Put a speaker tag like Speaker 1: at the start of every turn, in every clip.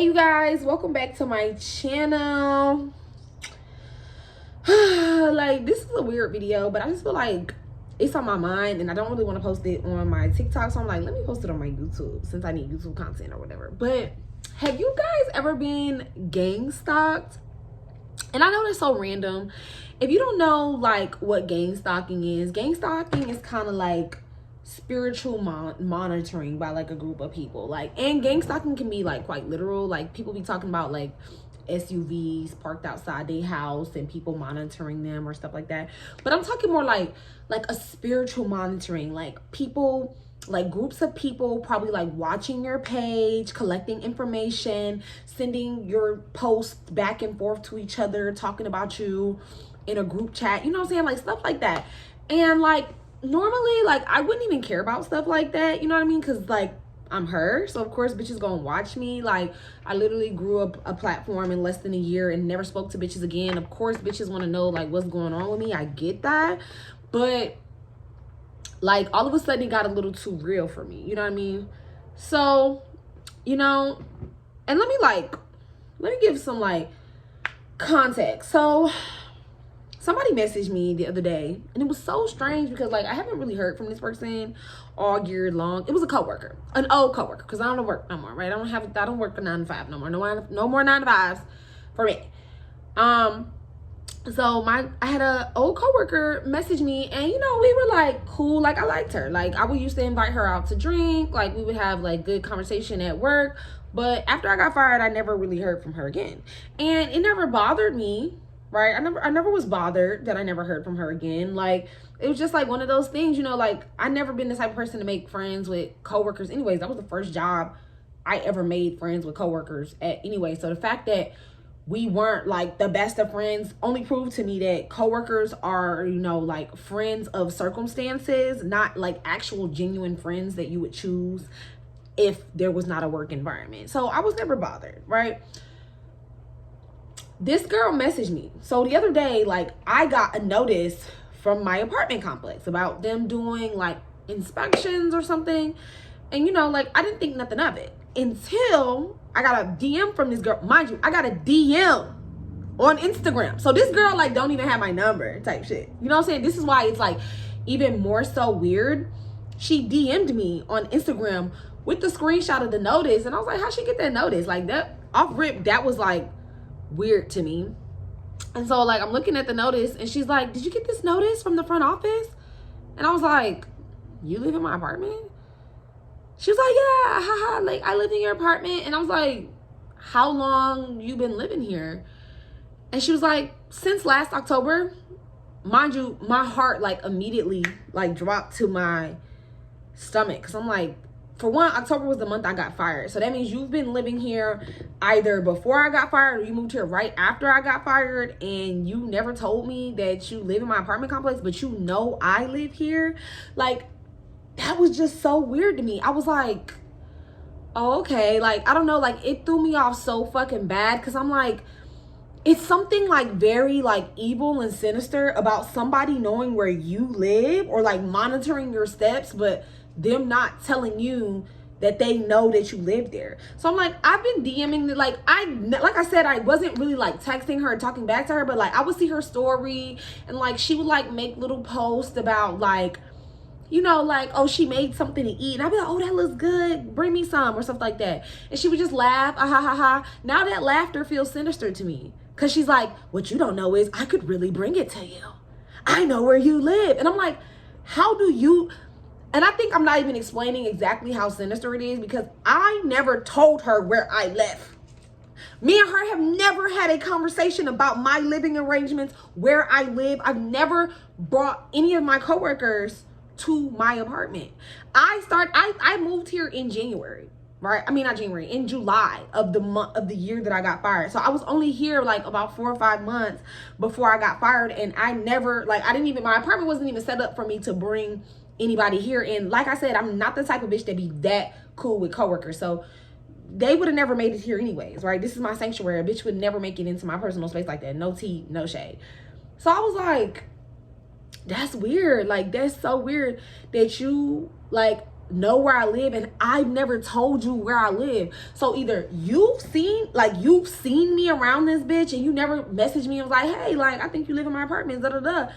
Speaker 1: Hey you guys, welcome back to my channel. Like, this is a weird video, but I just feel like it's on my mind and I don't really want to post it on my TikTok, so I'm like, let me post it on my YouTube since I need YouTube content or whatever. But have you guys ever been gang stalked? And I know that's so random. If you don't know like what gang stalking is kind of like spiritual monitoring by like a group of people. Like, and gang stalking can be like quite literal. Like, people be talking about like SUVs parked outside their house and people monitoring them or stuff like that. But I'm talking more like a spiritual monitoring, like people, like groups of people probably like watching your page, collecting information, sending your posts back and forth to each other, talking about you in a group chat, you know what I'm saying? Like stuff like that. And like normally, like I wouldn't even care about stuff like that, you know what I mean? Because like I'm her, so of course bitches gonna watch me. Like, I literally grew up a platform in less than a year and never spoke to bitches again. Of course bitches want to know like what's going on with me. I get that, but like all of a sudden it got a little too real for me, you know what I mean? So, you know, and let me give some like context. So somebody messaged me the other day and it was so strange because like I haven't really heard from this person all year long. It was a coworker, an old coworker, because I don't work no more, right? I don't work a 9 to 5 no more. No more 9 to 5s for me. So I had a old coworker message me, and you know, we were like cool. Like, I liked her. Like, I would used to invite her out to drink. Like, we would have like good conversation at work. But after I got fired, I never really heard from her again, and it never bothered me, right? I never was bothered that I never heard from her again. Like, it was just like one of those things, you know, like I never been the type of person to make friends with coworkers. Anyways, that was the first job I ever made friends with coworkers at anyway. So the fact that we weren't like the best of friends only proved to me that coworkers are, you know, like friends of circumstances, not like actual genuine friends that you would choose if there was not a work environment. So I was never bothered, right? This girl messaged me. So the other day, like I got a notice from my apartment complex about them doing like inspections or something. And you know, like I didn't think nothing of it until I got a DM from this girl. Mind you, I got a DM on Instagram. So this girl like don't even have my number type shit. You know what I'm saying? This is why it's like even more so weird. She DM'd me on Instagram with the screenshot of the notice. And I was like, how'd she get that notice? Like, that off rip, that was like weird to me. And so like I'm looking at the notice and she's like, did you get this notice from the front office? And I was like, you live in my apartment? She was like, yeah, haha, like I live in your apartment. And I was like, how long you been living here? And she was like, since last October. Mind you, my heart like immediately like dropped to my stomach, because I'm like, for one, October was the month I got fired. So that means you've been living here either before I got fired or you moved here right after I got fired, and you never told me that you live in my apartment complex, but you know I live here. Like, that was just so weird to me. I was like, oh, okay. Like, I don't know. Like, it threw me off so fucking bad, because I'm like, it's something like very like evil and sinister about somebody knowing where you live or like monitoring your steps, but them not telling you that they know that you live there. So I'm like, I've been DMing, like I said, I wasn't really like texting her and talking back to her, but like I would see her story and like she would like make little posts about like, you know, like, oh, she made something to eat. And I'd be like, oh, that looks good. Bring me some or something like that. And she would just laugh. Ah, ha, ha, ha. Now that laughter feels sinister to me. Because she's like, what you don't know is I could really bring it to you. I know where you live. And I'm like, how do you... And I think I'm not even explaining exactly how sinister it is, because I never told her where I live. Me and her have never had a conversation about my living arrangements, where I live. I've never brought any of my coworkers to my apartment. I moved here in January, right? I mean, not January, in July of the year that I got fired. So I was only here like about 4 or 5 months before I got fired. And I never, like, my apartment wasn't even set up for me to bring anybody here. And like I said, I'm not the type of bitch that be that cool with coworkers. So they would have never made it here anyways, right? This is my sanctuary. A bitch would never make it into my personal space like that. No tea, no shade. So I was like, that's weird. Like, that's so weird that you like know where I live, and I've never told you where I live. So either you've seen me around this bitch and you never messaged me and was like, hey, like, I think you live in my apartment, da da da.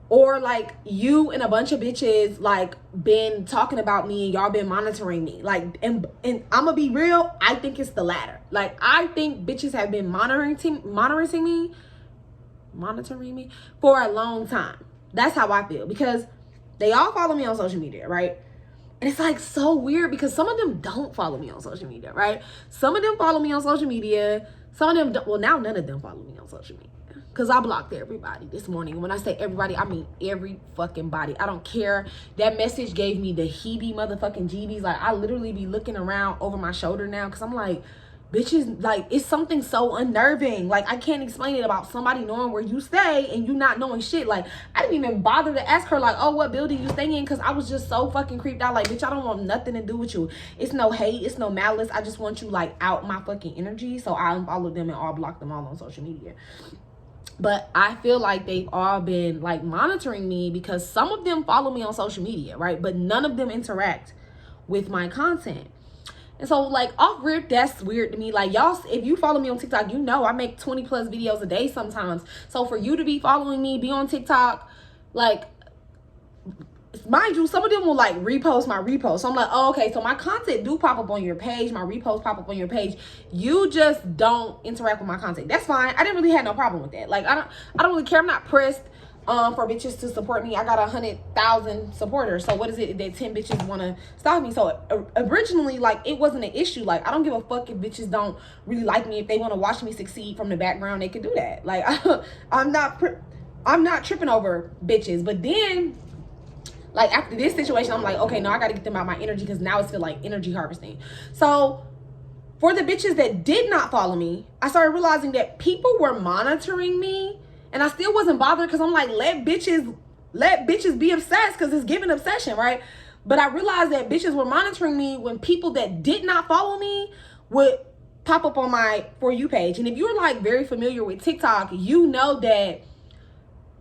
Speaker 1: Or like you and a bunch of bitches like been talking about me and y'all been monitoring me. Like, and I'm gonna be real, I think it's the latter. Like, I think bitches have been monitoring me for a long time. That's how I feel, because they all follow me on social media, right? And it's like so weird because some of them don't follow me on social media, right? Some of them follow me on social media. Some of them don't. Well, now none of them follow me on social media because I blocked everybody this morning. When I say everybody, I mean every fucking body. I don't care. That message gave me the heebie motherfucking jeebies. Like, I literally be looking around over my shoulder now because I'm like, bitches, like, it's something so unnerving. Like, I can't explain it about somebody knowing where you stay and you not knowing shit. Like, I didn't even bother to ask her, like, oh, what building you staying in? Because I was just so fucking creeped out. Like, bitch, I don't want nothing to do with you. It's no hate. It's no malice. I just want you, like, out my fucking energy. So I unfollowed them and all blocked them all on social media. But I feel like they've all been, like, monitoring me because some of them follow me on social media, right? But none of them interact with my content. And so, like, off rip, that's weird to me. Like, y'all, if you follow me on TikTok, you know I make 20 plus videos a day sometimes. So for you to be following me, be on TikTok, like, mind you, some of them will like repost my repost. So I'm like, oh, okay, so my content do pop up on your page, my reposts pop up on your page. You just don't interact with my content. That's fine. I didn't really have no problem with that. Like, I don't really care. I'm not pressed for bitches to support me. I got 100,000 supporters. So what is it that 10 bitches want to stop me? So originally, like, it wasn't an issue. Like, I don't give a fuck if bitches don't really like me. If they want to watch me succeed from the background, they could do that. Like, I'm not tripping over bitches. But then, like, after this situation, I'm like, okay, no, I got to get them out my energy because now it's feel like energy harvesting. So for the bitches that did not follow me, I started realizing that people were monitoring me. And I still wasn't bothered because I'm like, let bitches be obsessed because it's giving obsession, right? But I realized that bitches were monitoring me when people that did not follow me would pop up on my For You page. And if you're like very familiar with TikTok, you know that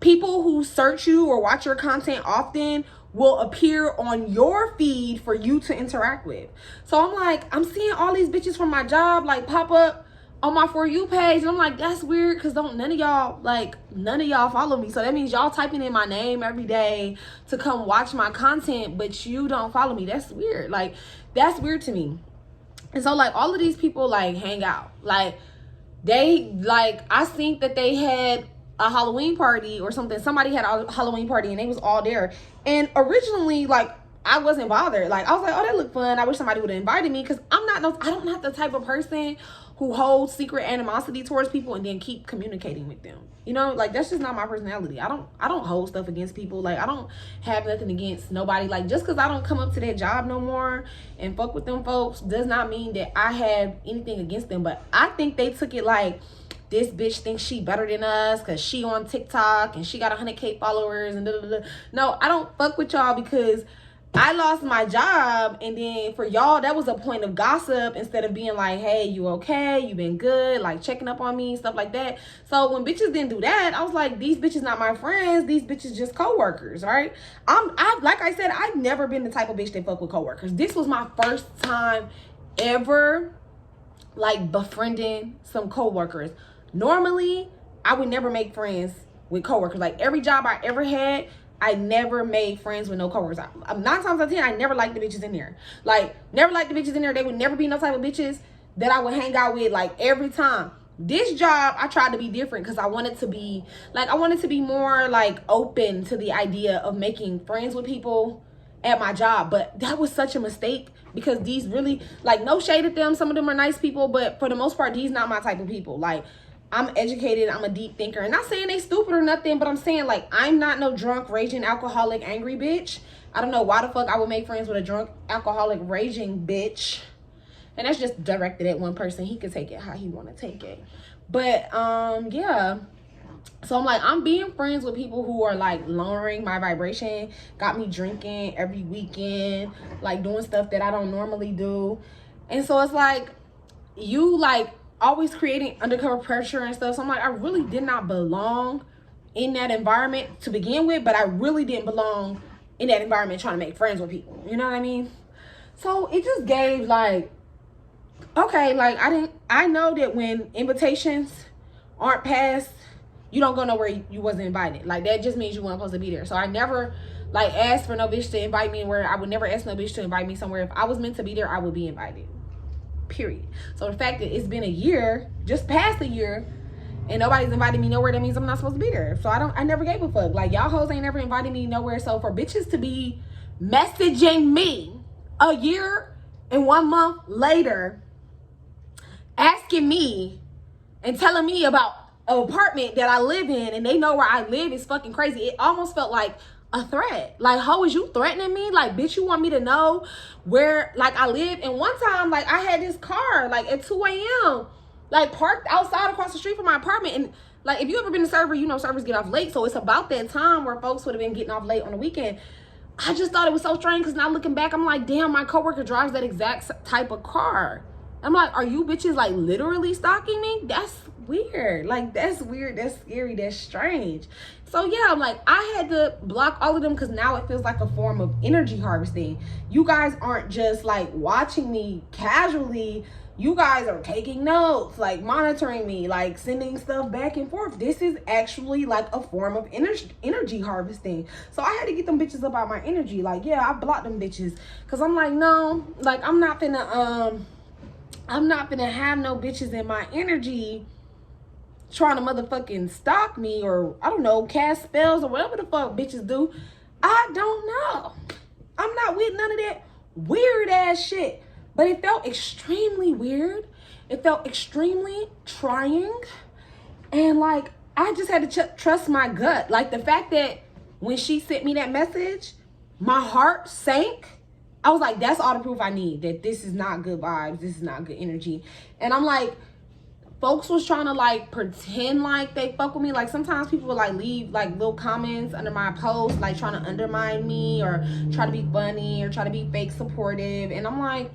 Speaker 1: people who search you or watch your content often will appear on your feed for you to interact with. So I'm like, I'm seeing all these bitches from my job like pop up on my For You page, and I'm like, that's weird because none of y'all follow me. So that means y'all typing in my name every day to come watch my content, but you don't follow me. That's weird. Like, that's weird to me. And so, like, all of these people like hang out. Like, they, like, I think that they had a Halloween party or something. Somebody had a Halloween party and they was all there. And originally, like, I wasn't bothered. Like, I was like, oh, that looked fun. I wish somebody would have invited me, because I'm not the type of person who holds secret animosity towards people and then keep communicating with them. You know, like, that's just not my personality. I don't hold stuff against people. Like, I don't have nothing against nobody. Like, just because I don't come up to their job no more and fuck with them folks does not mean that I have anything against them. But I think they took it like, this bitch thinks she better than us because she on TikTok and she got 100K followers and da-da-da. No, I don't fuck with y'all because I lost my job, and then for y'all, that was a point of gossip instead of being like, hey, you okay? You been good? Like, checking up on me, stuff like that. So when bitches didn't do that, I was like, these bitches not my friends. These bitches just coworkers, right? Like I said, I've never been the type of bitch that fuck with coworkers. This was my first time ever, like, befriending some coworkers. Normally, I would never make friends with coworkers. Like, every job I ever had, I never made friends with no coworkers. 9 times out of 10, I never liked the bitches in there. Like, never liked the bitches in there. They would never be no type of bitches that I would hang out with, like, every time. This job, I tried to be different because I wanted to be more, like, open to the idea of making friends with people at my job. But that was such a mistake because these really, like, no shade at them. Some of them are nice people, but for the most part, these not my type of people. Like, I'm educated, I'm a deep thinker. And not saying they stupid or nothing, but I'm saying, like, I'm not no drunk, raging, alcoholic, angry bitch. I don't know why the fuck I would make friends with a drunk, alcoholic, raging bitch. And that's just directed at one person. He could take it how he want to take it. But, yeah. So I'm like, I'm being friends with people who are, like, lowering my vibration, got me drinking every weekend, like, doing stuff that I don't normally do. And so it's like, you, like, always creating undercover pressure and stuff. So I'm like, I really did not belong in that environment to begin with, but I really didn't belong in that environment trying to make friends with people. You know what I mean? So it just gave like, okay, like I know that when invitations aren't passed, you don't go nowhere you wasn't invited. Like that just means you weren't supposed to be there. So I never like asked for no bitch to invite me anywhere. I would never ask no bitch to invite me somewhere. If I was meant to be there, I would be invited. Period. So the fact that it's been a year, just past a year, and nobody's invited me nowhere, that means I'm not supposed to be there. So I never gave a fuck. Like y'all hoes ain't never invited me nowhere. So for bitches to be messaging me a year and 1 month later, asking me and telling me about an apartment that I live in and they know where I live is fucking crazy. It almost felt like a threat. Like, ho, is you threatening me? Like, bitch, you want me to know where, like, I live? And one time, like, I had this car, like, at 2 a.m., like, parked outside across the street from my apartment. And, like, if you ever been to server, you know servers get off late. So it's about that time where folks would have been getting off late on the weekend. I just thought it was so strange because now looking back, I'm like, damn, my coworker drives that exact type of car. I'm like, are you bitches, like, literally stalking me? That's weird. Like, that's weird. That's scary. That's strange. So, yeah, I'm like, I had to block all of them because now it feels like a form of energy harvesting. You guys aren't just, like, watching me casually. You guys are taking notes, like, monitoring me, like, sending stuff back and forth. This is actually, like, a form of energy harvesting. So, I had to get them bitches up out my energy. Like, yeah, I blocked them bitches because I'm like, no, like, I'm not finna have no bitches in my energy trying to motherfucking stalk me or, I don't know, cast spells or whatever the fuck bitches do. I don't know. I'm not with none of that weird ass shit. But it felt extremely weird. It felt extremely trying. And like, I just had to trust my gut. Like the fact that when she sent me that message, my heart sank. I was like, that's all the proof I need that this is not good vibes. This is not good energy. And I'm like, folks was trying to like pretend like they fuck with me. Like sometimes people would like leave like little comments under my post, like trying to undermine me or try to be funny or try to be fake supportive. And I'm like,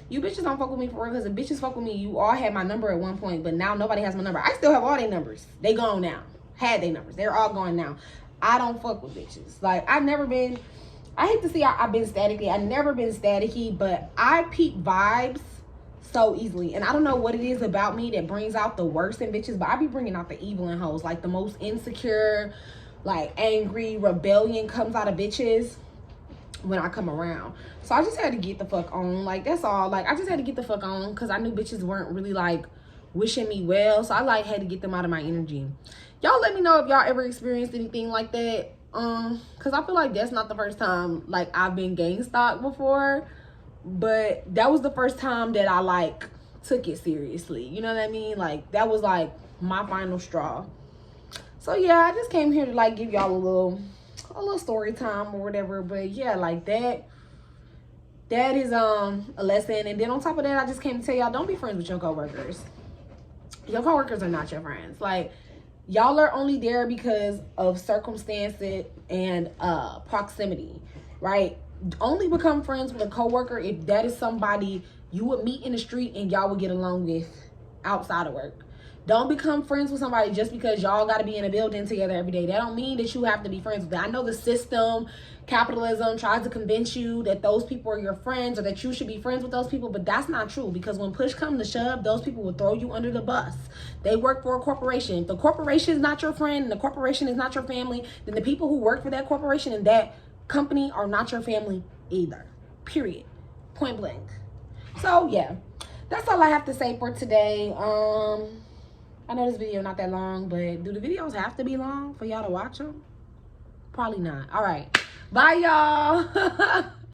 Speaker 1: you bitches don't fuck with me for real, because if bitches fuck with me, you all had my number at one point, but now nobody has my number. I still have all their numbers. They gone now. Had their numbers. They're all gone now. I don't fuck with bitches. Like I've never been, I hate to see I've been staticky. I've never been staticky, but I peep vibes so easily. And I don't know what it is about me that brings out the worst in bitches, but I be bringing out the evil in hoes. Like the most insecure, like angry, rebellion comes out of bitches when I come around. So I just had to get the fuck on. Like that's all. Like I just had to get the fuck on because I knew bitches weren't really like wishing me well. So I like had to get them out of my energy. Y'all let me know if y'all ever experienced anything like that. Because I feel like that's not the first time like I've been gang stalked before. But that was the first time that I like took it seriously. You know what I mean? Like that was like my final straw. So yeah, I just came here to like give y'all a little story time or whatever. But yeah, like that is a lesson. And then on top of that, I just came to tell y'all, don't be friends with your coworkers. Your coworkers are not your friends. Like y'all are only there because of circumstances and proximity, right? Only become friends with a coworker if that is somebody you would meet in the street and y'all would get along with outside of work. Don't become friends with somebody just because y'all got to be in a building together every day. That don't mean that you have to be friends with them. I know the system, capitalism, tries to convince you that those people are your friends or that you should be friends with those people, but that's not true, because when push comes to shove, those people will throw you under the bus. They work for a corporation. If the corporation is not your friend and the corporation is not your family, then the people who work for that corporation and that company are not your family either. Period. Point blank. So yeah, that's all I have to say for today. I know this video not that long, but do the videos have to be long for y'all to watch them? Probably not. All right. Bye, y'all.